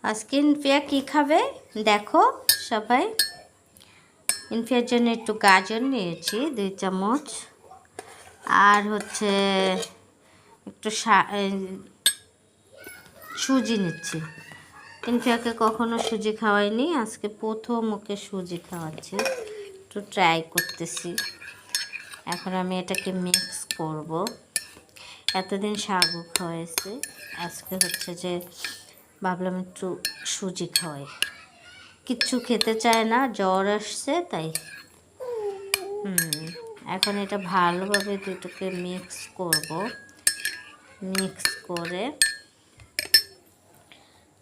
আজকে ইনফিয়া কী খাবে দেখো সবাই। ইনফিয়ার জন্য একটু গাজর নিয়েছি 2 চামচ, আর হচ্ছে একটু সুজি নিচ্ছি। ইনফিয়াকে কখনো সুজি খাওয়াইনি, আজকে প্রথম ওকে সুজি খাওয়াচ্ছি, একটু ট্রাই করতেছি। এখন আমি এটাকে মিক্স করব। এতদিন সাগু খাওয়াইছি, আজকে হচ্ছে যে ভাবলাম একটু সুজি খাওয়াই। কিচ্ছু খেতে চায় না, জ্বর আসছে তাই। এখন এটা ভালোভাবে দুটোকে মিক্স করব। মিক্স করে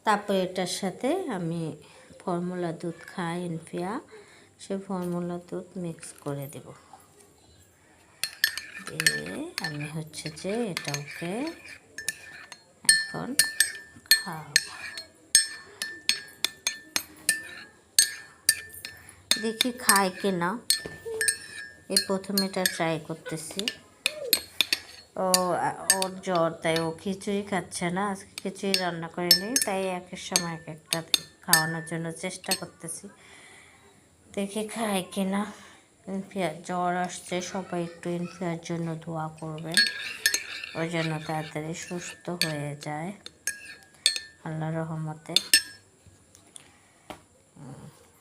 তারপর এটার সাথে আমি ফর্মুলা দুধ খাই ইনফিয়া, সে ফর্মুলা দুধ মিক্স করে দেব। দিয়ে আমি হচ্ছে যে এটা ওকে এখন খাওয়াবো। দেখি খায় কিনা, এই প্রথমে এটা ট্রাই করতেছি। ওর জ্বর, তাই ও খিচুড়ি খাচ্ছে না, আজকে খিচুড়ি রান্না করিনি, তাই একের সময় এক একটা খাওয়ানোর জন্য চেষ্টা করতেছি। দেখি খায় কিনা। ইনফিয়ার জ্বর আসছে, সবাই একটু ইনফিয়ার জন্য দোয়া করবেন, ওই জন্য তাড়াতাড়ি সুস্থ হয়ে যায় আল্লাহর রহমতে।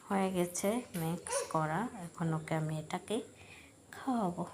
হয়ে গেছে মিক্স করা, এখন ওকে আমি এটাকে খাওয়াবো।